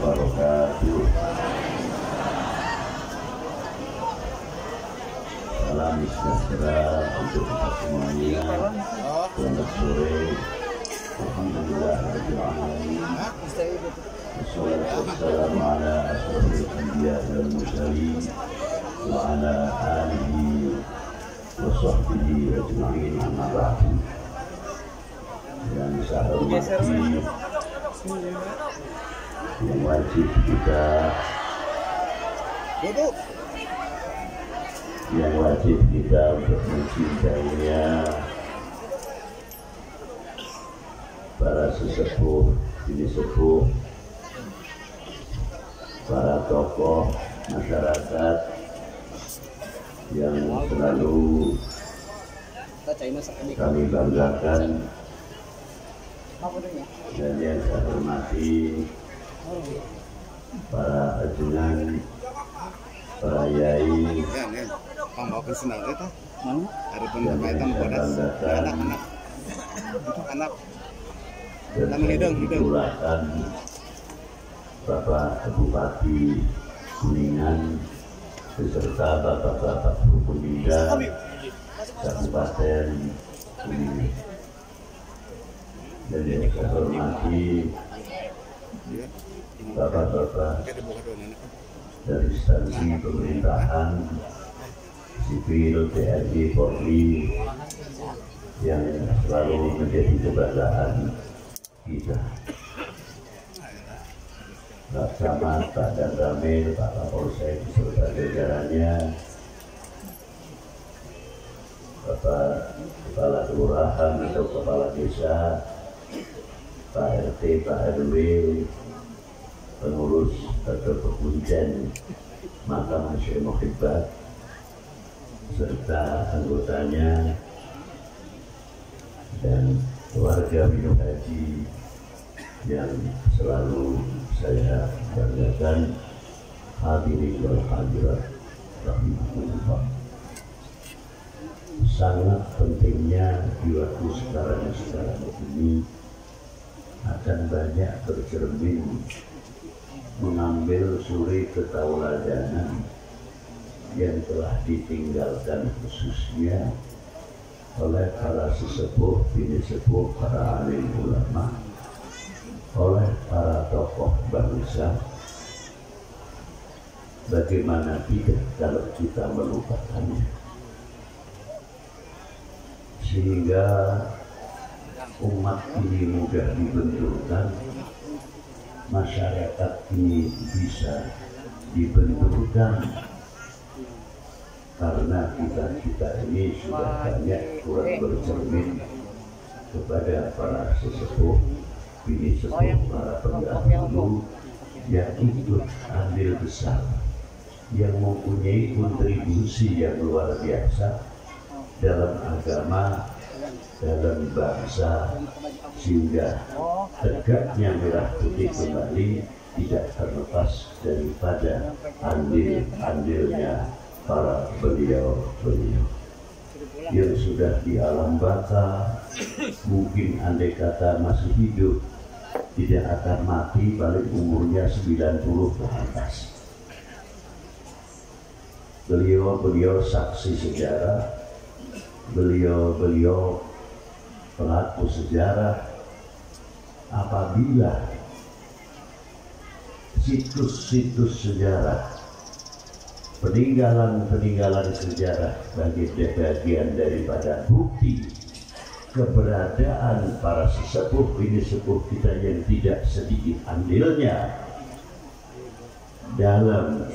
wabarakatuh. Salam sejahtera untuk kita semuanya. Selamat sore. Alhamdulillah rabbil alamin. Wassalamu ala asyrofil anbiya wal mursalin wa ala alihi wa sahbihi ajma'in, amma ba'du. Yang saya hormati, yang wajib kita untuk mencintainya para sesepuh, ini sepuh, para tokoh masyarakat yang selalu kami banggakan, dan yang saya hormati para ajunan, para yai yang saya banggakan, dan saya idolakan Bapak Bupati Kuningan beserta bapak-bapak Bukuninda Kabupaten Kuningan. Dan yang saya hormati bapak-bapak dari instansi pemerintahan sipil, TNI, Polri yang selalu menjadi kebanggaan kita. Pak Camat, Pak Danramil, Pak Kapolsek beserta jajarannya, Bapak Kepala Kelurahan atau Kepala Desa, Pak RT, Pak RW, pengurus atau pepunjen Makam Syekh Muhibbat, serta anggotanya dan keluarga Minum Haji yang selalu saya banggakan. Hadirin wal hadirat rahimahullah. Sangat pentingnya di waktu sekarang ini akan banyak tercermin mengambil suri ketauladanan yang telah ditinggalkan khususnya oleh para sesepuh, bini sepuh, para alim ulama, oleh para tokoh bangsa. Bagaimana tidak kalau kita melupakannya, sehingga umat ini mudah dibenturkan, masyarakat ini bisa dibenturkan, karena kita ini sudah banyak kurang bercermin kepada para sesepuh, bini sepuh, para pendahulu yang ikut andil besar, yang mempunyai kontribusi yang luar biasa dalam agama, dalam bangsa, sehingga tegaknya merah putih kembali tidak terlepas daripada andil-andilnya para beliau-beliau yang sudah di alam baka. Mungkin andai kata masih hidup tidak akan mati, paling umurnya 90 ke atas. Beliau saksi sejarah, beliau pelaku sejarah. Apabila situs-situs sejarah, peninggalan sejarah sebagai bagian daripada bukti keberadaan para sesepuh, bini sepuh kita yang tidak sedikit andilnya dalam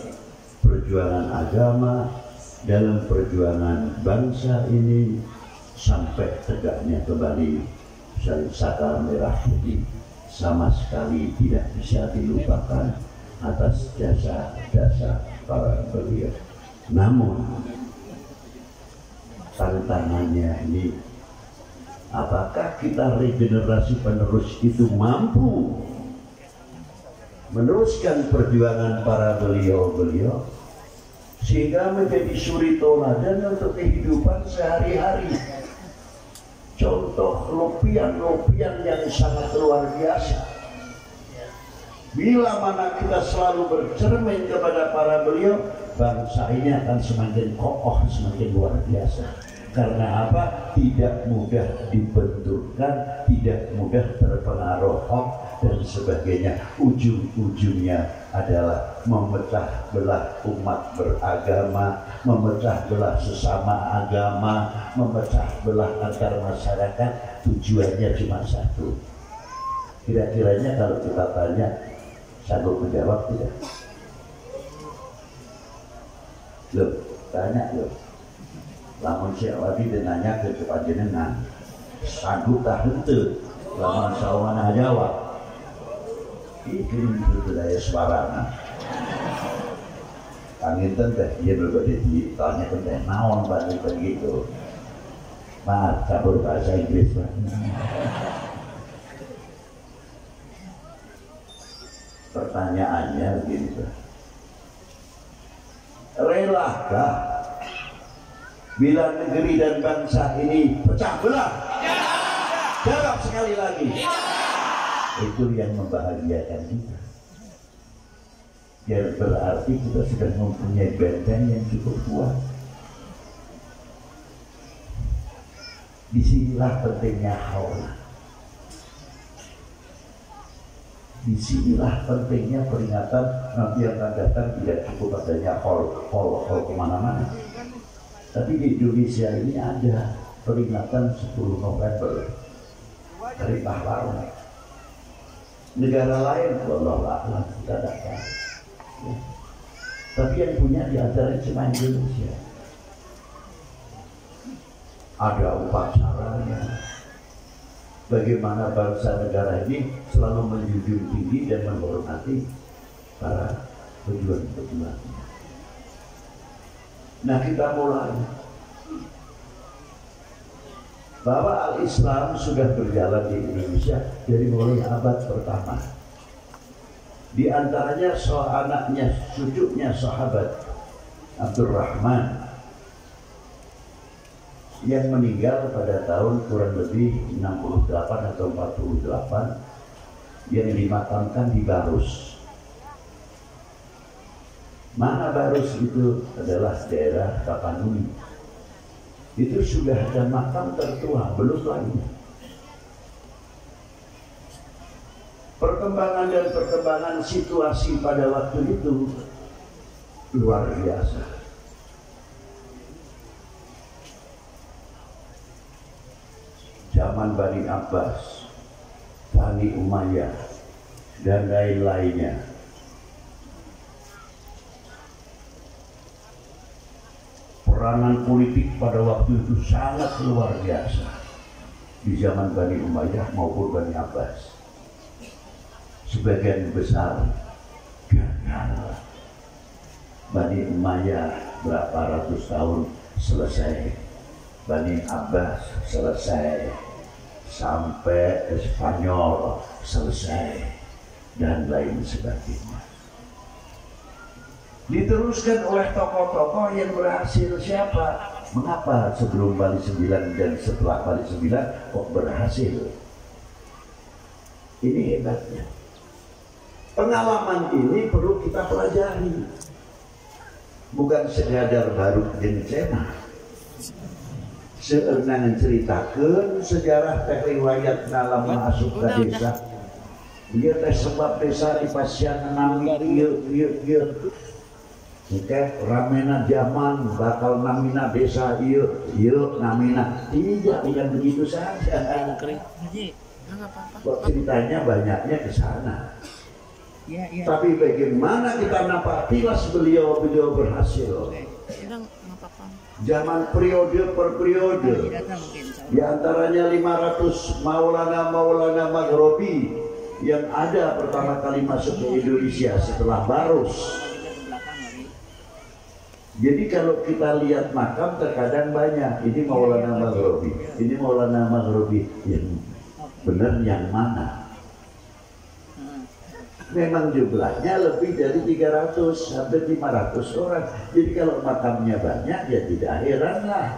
perjuangan agama, dalam perjuangan bangsa ini sampai tegaknya kembali Saka Merah Putih, sama sekali tidak bisa dilupakan atas jasa-jasa para beliau. Namun tantangannya ini, apakah kita regenerasi penerus itu mampu meneruskan perjuangan para beliau-beliau sehingga menjadi suri toladan untuk kehidupan sehari-hari. Contoh lopian yang sangat luar biasa Bila mana kita selalu bercermin kepada para beliau, bangsa ini akan semakin kokoh, semakin luar biasa. Karena apa? Tidak mudah dibenturkan, tidak mudah terpengaruh hoax dan sebagainya. Ujung-ujungnya adalah memecah belah umat beragama, memecah belah sesama agama, memecah belah antar masyarakat. Tujuannya cuma satu. Kira-kiranya kalau kita tanya, sanggup menjawab tidak? Loh, tanya loh. Lamun siawadi dan nanya ke panjenengan, sanggup tak henteu? Lamun sawana jawab, ini budaya suarana. Kanginten teh dia berbeda ditanya tentang naon banget begitu. Maaf, cabur bahasa Inggris Pak. Pertanyaannya begini Pak. Relakah bila negeri dan bangsa ini pecah belah? Jawab sekali lagi. Itu yang membahagiakan kita. Ya berarti kita sudah mempunyai benteng yang cukup kuat. Disinilah pentingnya haul. Disinilah pentingnya peringatan nanti yang akan datang. Tidak cukup adanya haul kemana-mana. Tapi di Indonesia ini ada peringatan 10 November Hari Pahlawan. Negara lain, wallahualam, kita tidak tahu. Ya. Tapi yang punya di antara cuma Indonesia. Ada upacaranya. Bagaimana bangsa negara ini selalu menjunjung tinggi dan menghormati para pejuang-pejuangnya. Nah, kita mulai bahwa al-Islam sudah berjalan di Indonesia dari mulai abad pertama. Di antaranya anaknya, cucunya sahabat Abdurrahman yang meninggal pada tahun kurang lebih 68 atau 48 yang dimakamkan di Barus. Mana Barus itu adalah daerah Tapanuli. Itu sudah ada makam tertua, belum lagi. Perkembangan dan perkembangan situasi pada waktu itu luar biasa. Zaman Bani Abbas, Bani Umayyah, dan lain-lainnya. Peranan politik pada waktu itu sangat luar biasa di zaman Bani Umayyah maupun Bani Abbas. Sebagian besar gagal. Bani Umayyah berapa ratus tahun selesai, Bani Abbas selesai, sampai Spanyol selesai, dan lain sebagainya. Diteruskan oleh tokoh-tokoh yang berhasil siapa? Mengapa sebelum Bali 9 dan setelah Bali 9 kok berhasil? Ini hebatnya. Pengalaman ini perlu kita pelajari. Bukan sekadar baru jencena. Seenangan ceritakan sejarah teh riwayat dalam masuk ke desa. Dia teh sebab desa di pasian nami ieu. Oke, ramena zaman bakal namina desa ieu namina. Tidak begitu saja. Kok ceritanya banyaknya ke sana. Tapi bagaimana kita nampak tilas beliau berhasil. Zaman periode per periode. Di antaranya 500 Maulana Maghribi yang ada pertama kali masuk ke Indonesia setelah Barus. Jadi kalau kita lihat makam terkadang banyak. Ini Maulana Maghribi, ini Maulana Maghribi. Yang benar yang mana? Memang jumlahnya lebih dari 300 sampai 500 orang. Jadi kalau makamnya banyak ya tidak heranlah.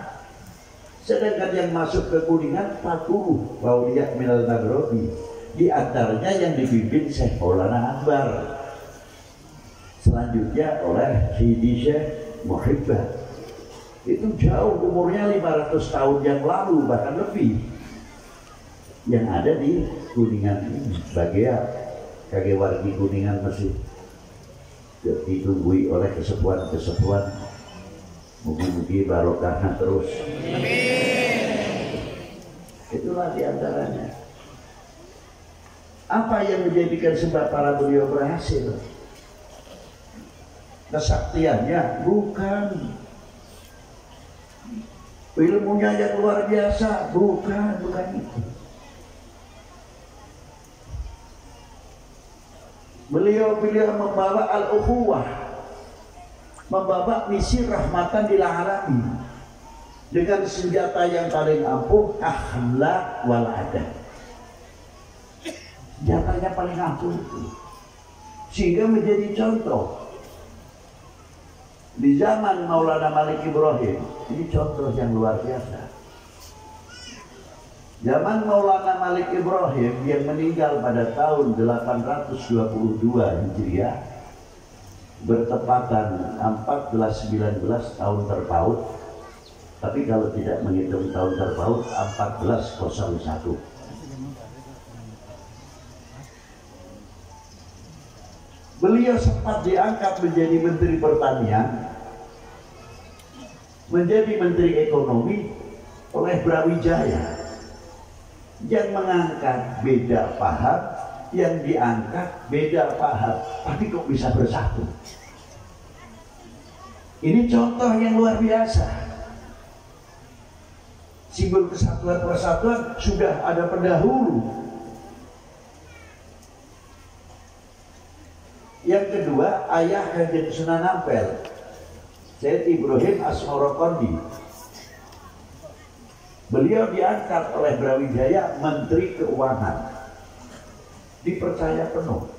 Sedangkan yang masuk ke Kuningan 40 Mauliyah Minal Maghribi. Di antaranya yang dipimpin Syekh Maulana Akbar, selanjutnya oleh Sidi Syekh Muhibbah. Itu jauh umurnya 500 tahun yang lalu, bahkan lebih, yang ada di Kuningan ini. Bagian kage wargi Kuningan masih ditunggui oleh kesepuan-kesepuan. Mugi-mugi barokahnya terus. Amin. Itulah diantaranya. Apa yang menjadikan sebab para beliau berhasil? Kesaktiannya? Bukan. Ilmunya yang luar biasa? Bukan itu. Beliau membawa al-ukhuwah, membawa misi rahmatan lil alamin dengan senjata yang paling ampuh, akhlak wal adab. Senjatanya paling ampuh itu, sehingga menjadi contoh di zaman Maulana Malik Ibrahim. Ini contoh yang luar biasa. Zaman Maulana Malik Ibrahim yang meninggal pada tahun 822 Hijriah, bertepatan 1419 tahun terpaut. Tapi kalau tidak menghitung tahun terpaut, 1401. Beliau sempat diangkat menjadi Menteri Pertanian, menjadi Menteri Ekonomi oleh Brawijaya, yang mengangkat beda paham, yang diangkat beda paham, tapi kok bisa bersatu? Ini contoh yang luar biasa. Simbol kesatuan persatuan sudah ada pendahulu. Yang kedua, ayah Kanjeng Sunan Ampel, Syed Ibrahim Asmorokondi. Beliau diangkat oleh Brawijaya Menteri Keuangan, dipercaya penuh,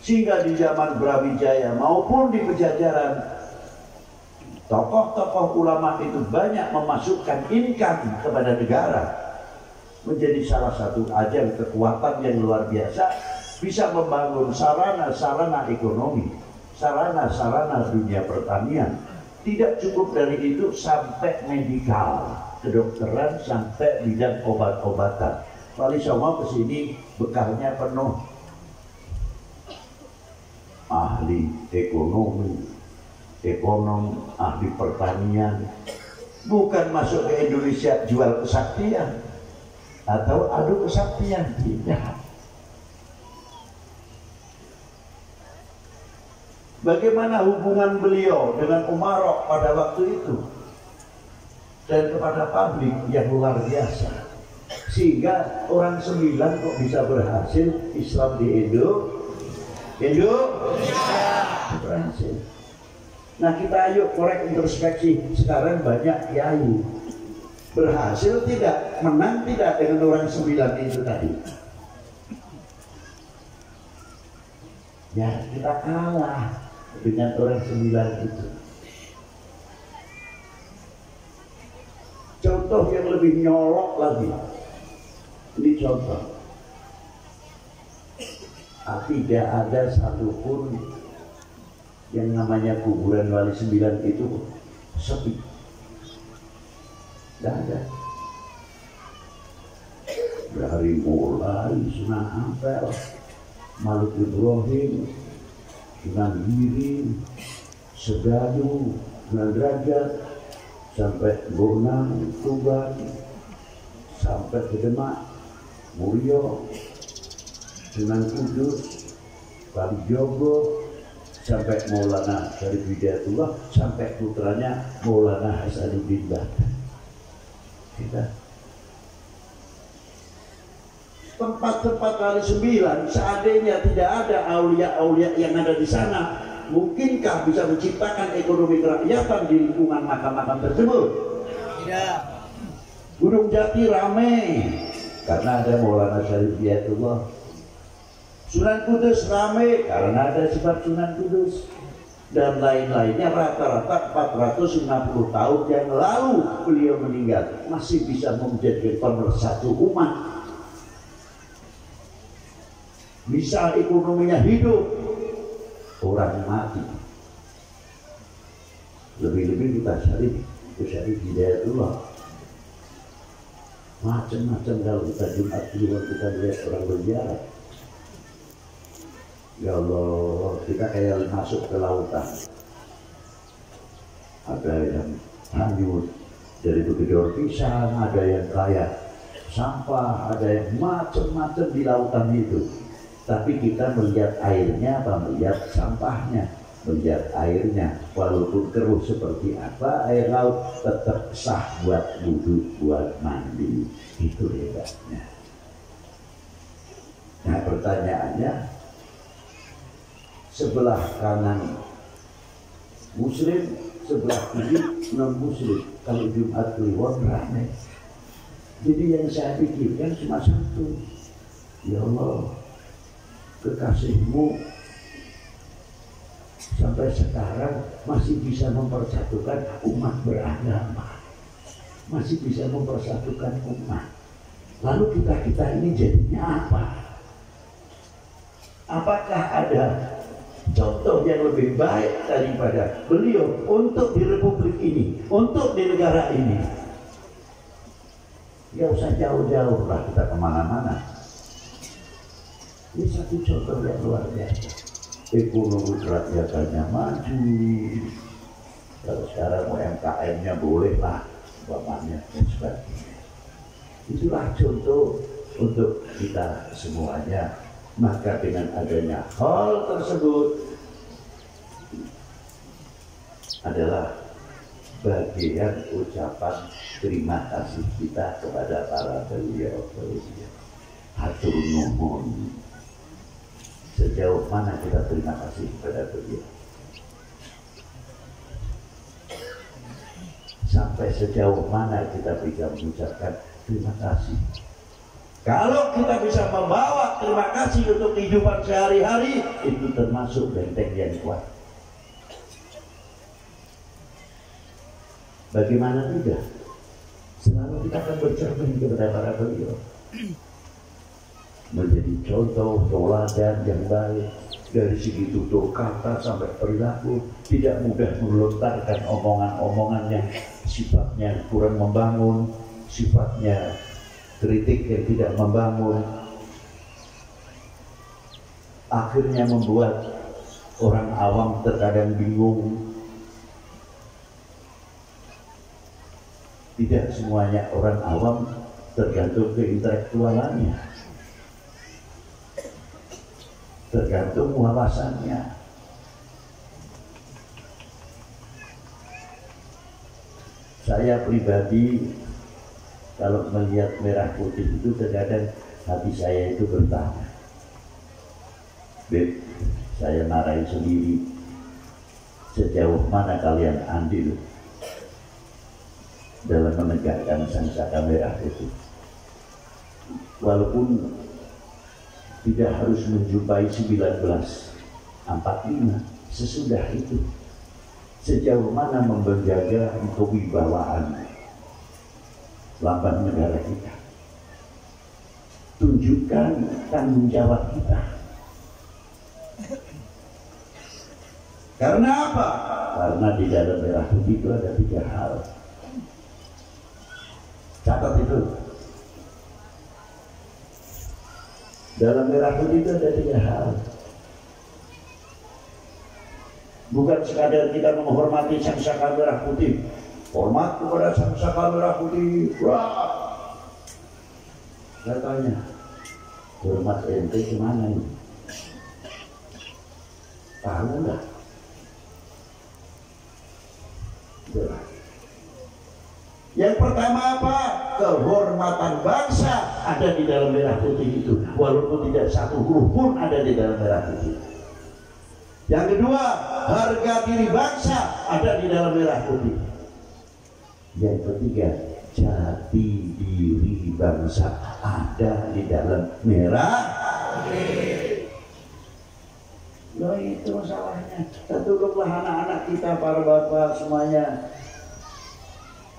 sehingga di zaman Brawijaya maupun di Pejajaran, tokoh-tokoh ulama itu banyak memasukkan income kepada negara, menjadi salah satu ajang kekuatan yang luar biasa. Bisa membangun sarana-sarana ekonomi, sarana-sarana dunia pertanian. Tidak cukup dari itu, sampai medikal, kedokteran, sampai bidang obat-obatan. Wali Songo kesini bekalnya penuh. Ahli ekonomi, ekonom, ahli pertanian. Bukan masuk ke Indonesia jual kesaktian atau adu kesaktian, tidak. Bagaimana hubungan beliau dengan umarok pada waktu itu dan kepada publik yang luar biasa, sehingga orang 9 kok bisa berhasil Islam di Indonesia berhasil. Nah, kita ayo korek introspeksi. Sekarang banyak kiai berhasil tidak, menang tidak dengan orang 9 itu tadi? Ya, kita kalah dengan orang 9 itu. Contoh yang lebih nyolok lagi, ini contoh. Tidak ada satupun yang namanya kuburan Wali 9 itu sepi. Tidak ada. Dari mulai Sunan Ampel, Malik Ibrahim, Sunan Giri, Sedayu, Sunan Derajat, sampai Bonang, Tuban, sampai ke Demak, Mulyo, Sunan Kudus, Kalijogo, sampai Maulana Syarif Hidayatullah, sampai putranya Maulana Hasanuddin Bahkan. Kita tempat-tempat Wali 9, seandainya tidak ada aulia-aulia yang ada di sana, mungkinkah bisa menciptakan ekonomi kerakyatan di lingkungan makam-makam tersebut? Tidak. Gunung Jati rame karena ada Maulana Syarif Hidayatullah. Sunan Kudus rame karena ada sebab Sunan Kudus. Dan lain-lainnya. Rata-rata 450 tahun yang lalu beliau meninggal, masih bisa menjadi pemersatu umat. bisa ekonominya hidup, orang mati. Lebih-lebih kita cari hidayatullah. Macam-macam kalau kita Jumat keluar kita lihat orang berziarah. Ya Allah, kita kayak masuk ke lautan. Ada yang hanyut dari begedor pisang, ada yang kayak sampah, ada yang macam-macam di lautan itu. Tapi kita melihat airnya apa melihat sampahnya? Melihat airnya, walaupun keruh seperti apa, air laut tetap sah buat wudhu, buat mandi. Itu hebatnya. Nah pertanyaannya, sebelah kanan muslim, sebelah kiri non muslim. Kalau Jumat Kliwon ramai. Jadi yang saya pikirkan cuma satu, ya Allah, kekasihmu sampai sekarang masih bisa mempersatukan umat beragama, masih bisa mempersatukan umat. Lalu kita ini jadinya apa? Apakah ada contoh yang lebih baik daripada beliau untuk di republik ini, untuk di negara ini? Gak usah jauh-jauh lah kita kemana-mana. Ini satu contoh yang luar biasa. Ekonomi kerakyatannya maju. Kalau sekarang UMKM-nya boleh lah, bapaknya dan sebagainya. Itulah contoh untuk kita semuanya. Maka dengan adanya hal tersebut adalah bagian ucapan terima kasih kita kepada para beliau-beliau. Hatur nuhun. Sejauh mana kita terima kasih kepada beliau? Sampai sejauh mana kita bisa mengucapkan terima kasih? Kalau kita bisa membawa terima kasih untuk kehidupan sehari-hari, itu termasuk benteng yang kuat. Bagaimana tidak? Selalu kita akan bercermin kepada para beliau, menjadi contoh teladan yang baik dari segi tutur kata sampai perilaku, tidak mudah melontarkan omongan-omongan yang sifatnya kurang membangun, sifatnya kritik yang tidak membangun, akhirnya membuat orang awam terkadang bingung. Tidak semuanya orang awam tergantung keintelektualannya, tergantung wawasannya. Saya pribadi kalau melihat merah putih itu terkadang hati saya itu bertanya, Beb, saya marahin sendiri, sejauh mana kalian andil dalam menegakkan sangsaka merah putih? Walaupun tidak harus menjumpai 1945, sesudah itu sejauh mana menjaga kewibawaan lambang negara kita, tunjukkan tanggung jawab kita. Karena apa? Karena di dalam merah putih itu ada 3 hal. Catat itu. Dalam merah putih itu ada 3 hal. Bukan sekadar kita menghormati sangsaka merah putih, hormat kepada sangsaka merah putih. Wah, saya tanya, hormat ente kemana ini? Tahu nggak? Yang pertama apa? Kehormatan bangsa ada di dalam merah putih itu, walaupun tidak satu huruf pun ada di dalam merah putih. Yang kedua, harga diri bangsa ada di dalam merah putih. Yang ketiga, jati diri bangsa ada di dalam merah putih. Loh, itu masalahnya. Tolonglah anak-anak kita, para bapak semuanya,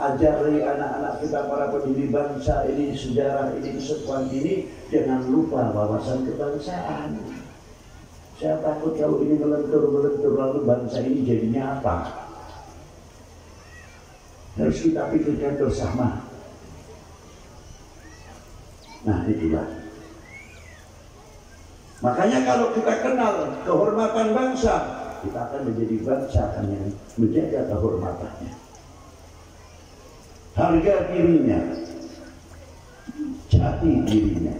ajari anak-anak kita, para pendiri bangsa ini, sejarah ini, kesatuan ini, Jangan lupa wawasan kebangsaan. Saya takut kalau ini melentur lalu bangsa ini jadinya apa? Harus kita pikirkan bersama. Nah itulah. Makanya kalau kita kenal kehormatan bangsa, kita akan menjadi bangsa yang menjaga kehormatannya. Harga dirinya, jati dirinya.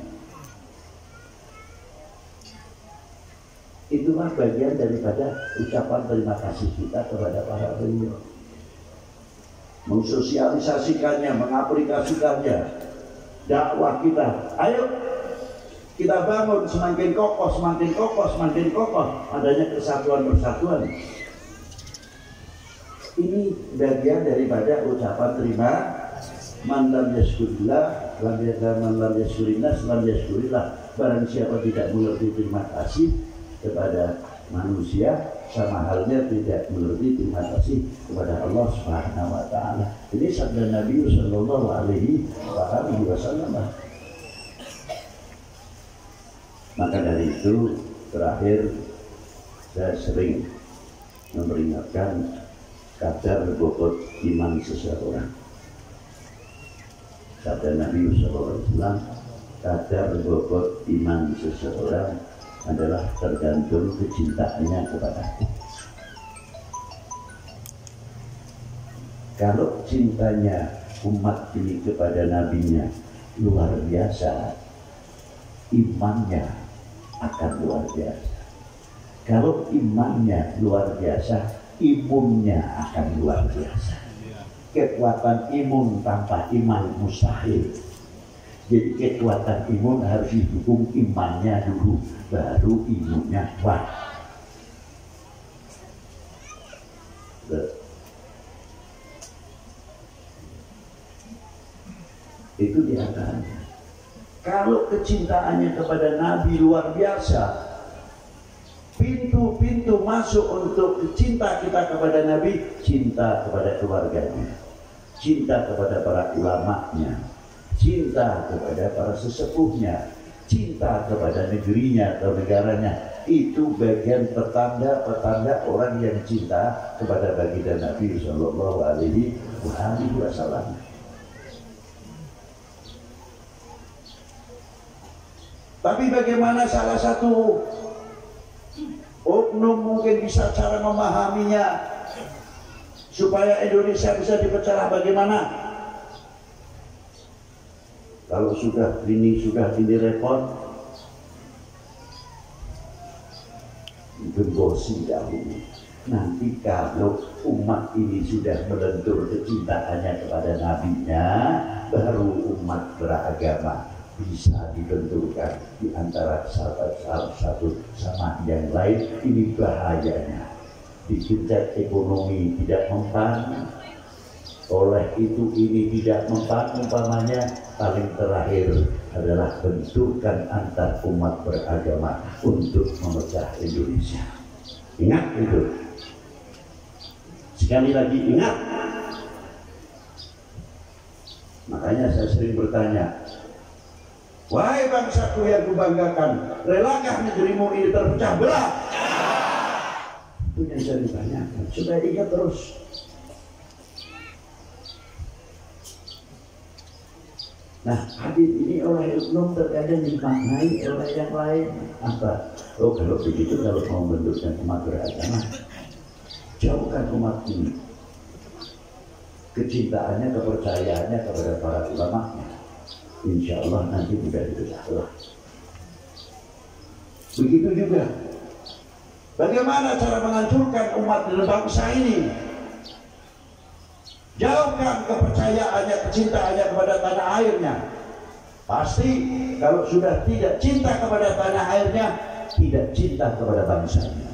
Itulah bagian daripada ucapan terima kasih kita kepada para beliau. Mensosialisasikannya, mengaplikasikannya, dakwah kita. Ayo kita bangun semakin kokoh, semakin kokoh, semakin kokoh. Adanya kesatuan persatuan. Ini bagian daripada ucapan terima. Man lam yashkurillah, man lam yashkurinnas, lam yashkurillah. Barang siapa tidak mengerti terima kasih kepada manusia, sama halnya tidak mengerti terima kasih kepada Allah Subhanahu wa taala. Ini sabda Nabi sallallahu alaihi wasallam. Maka dari itu terakhir saya sering memperingatkan kadar bobot iman seseorang. Sabda Nabi sallallahu alaihi wasallam, kadar bobot iman seseorang adalah tergantung kecintaannya kepada aku. Kalau cintanya umat ini kepada nabinya luar biasa, imannya akan luar biasa. Kalau imannya luar biasa, imunnya akan luar biasa. Kekuatan imun tanpa iman mustahil. Jadi kekuatan imun harus didukung imannya dulu, baru imunnya kuat. Itu diantaranya. Kalau kecintaannya kepada Nabi luar biasa, pintu-pintu masuk untuk cinta kita kepada Nabi, cinta kepada keluarganya, cinta kepada para ulamanya, cinta kepada para sesepuhnya, cinta kepada negerinya atau negaranya. Itu bagian petanda orang yang cinta kepada baginda Nabi Sallallahu Alaihi Wasallam. Tapi bagaimana salah satu oknum mungkin bisa cara memahaminya supaya Indonesia bisa dipecah bagaimana? Kalau sudah ini repot, gembosi dahulu. Nanti kalau umat ini sudah melentur kecintaannya kepada nabinya, baru umat beragama bisa dibenturkan di antara salah satu sama yang lain. Ini bahayanya. Digenjot ekonomi tidak mempan, oleh itu ini tidak mempan. Umpamanya paling terakhir adalah bentukan antar umat beragama untuk memecah Indonesia. Ingat itu. Sekali lagi ingat. Makanya saya sering bertanya, wahai bangsaku yang kubanggakan, relakah negerimu ini terpecah belah? Itu yang saya ditanyakan, supaya ingat terus. Nah, hadis ini oleh oknum terkadang dimaknai oleh yang lain. Apa? Oh, kalau begitu, kalau mau membentukkan umat beragama, jauhkan umat ini kecintaannya, kepercayaannya kepada para ulamanya. Insya Allah nanti tidak dipecah belah. Begitu juga, bagaimana cara menghancurkan umat dan bangsa ini? Jauhkan kepercayaannya, kecintaannya kepada tanah airnya. Pasti kalau sudah tidak cinta kepada tanah airnya, tidak cinta kepada bangsanya.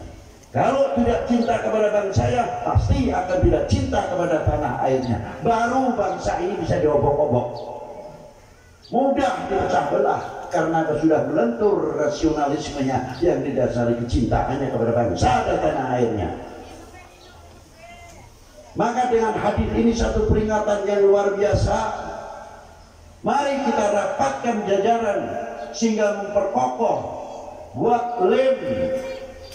Kalau tidak cinta kepada bangsanya, pasti akan tidak cinta kepada tanah airnya. Baru bangsa ini bisa diobok-obok. Mudah dipecah belah karena sudah melentur rasionalismenya yang didasari kecintaannya kepada bangsa dan tanah airnya. Maka dengan hadis ini satu peringatan yang luar biasa. Mari kita rapatkan jajaran sehingga memperkokoh, buat lem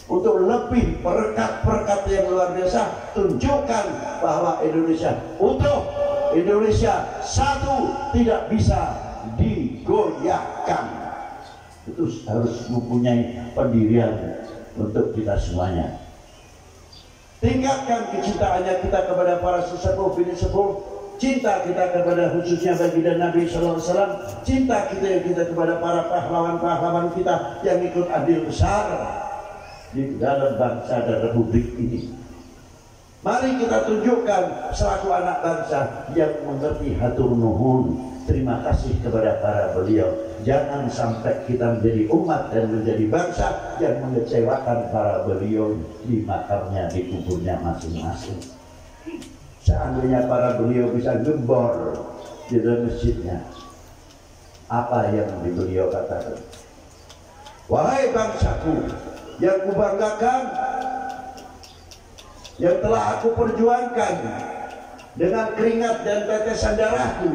untuk lebih perekat-perekat yang luar biasa. Tunjukkan bahwa Indonesia utuh, Indonesia satu, tidak bisa digoyahkan. Itu harus mempunyai pendirian untuk kita semuanya. Tingkatkan kecintaannya kita kepada para sesepuh bini sepuh, cinta kita kepada khususnya baginda Nabi Sallallahu Alaihi Wasallam, cinta kita kepada para pahlawan-pahlawan kita yang ikut andil besar di dalam bangsa dan republik ini. Mari kita tunjukkan selaku anak bangsa yang mengerti hatur nuhun, terima kasih kepada para beliau. Jangan sampai kita menjadi umat dan menjadi bangsa yang mengecewakan para beliau di makamnya, di kuburnya masing-masing. Seandainya para beliau bisa gembor di dalam masjidnya, apa yang beliau katakan? Wahai bangsaku yang kubanggakan, yang telah aku perjuangkan dengan keringat dan tetesan darahku,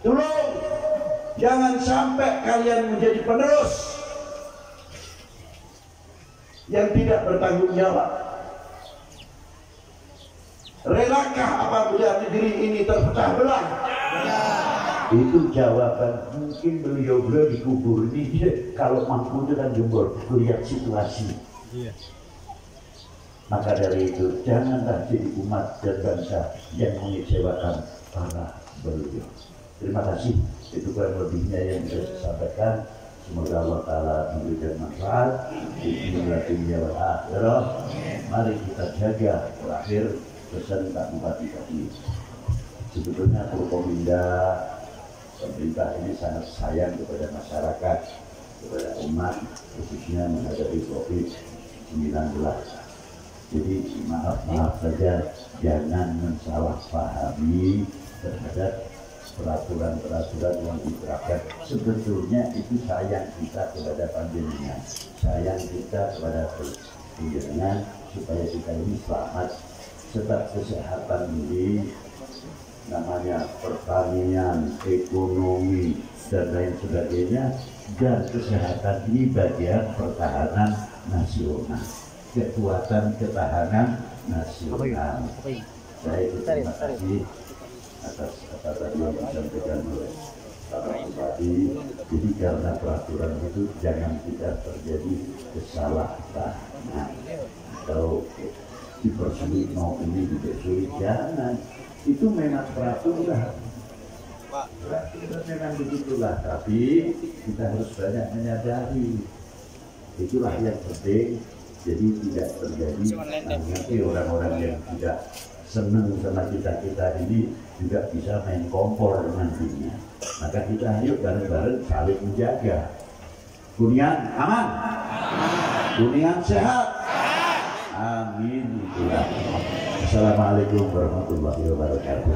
tolong jangan sampai kalian menjadi penerus yang tidak bertanggung jawab. Relakah apabila negeri ini terpecah belah? Ya. Itu jawaban. Mungkin beliau dikubur ini kalau mampu itu kan jembur lihat situasi. Ya. Maka dari itu janganlah jadi umat dan bangsa yang mengecewakan para beliau. Terima kasih. Itu kurang lebihnya yang bisa saya sampaikan. Semoga Allah Ta'ala memberikan manfaat di dunia wal akhirah. Mari kita jaga. Terakhir pesan Pak Bupati tadi, sebetulnya Forkominda, pemerintah ini sangat sayang kepada masyarakat, kepada umat, khususnya menghadapi COVID-19. Jadi maaf saja, jangan mensalahpahami terhadap peraturan-peraturan yang diterapkan. Sebetulnya itu sayang kita kepada panjenengan, sayang kita kepada panjenengan supaya kita ini selamat. Sebab kesehatan ini namanya pertanian, ekonomi dan lain sebagainya, dan kesehatan ini bagian pertahanan nasional, kekuatan ketahanan nasional. Saya terima kasih atas apa yang disampaikan oleh Bapak Bupati. Jadi karena peraturan itu jangan kita terjadi kesalahpahaman atau dipersulit, mau ini dipersulit, jangan. Itu memang peraturan memang begitulah, tapi kita harus banyak menyadari. Itulah yang penting, jadi tidak terjadi nanti orang-orang yang tidak senang sama kita ini juga bisa main kompor nantinya. Maka kita ayo bareng-bareng saling menjaga. Kuningan aman, Kuningan sehat. Amin. Assalamualaikum warahmatullahi wabarakatuh.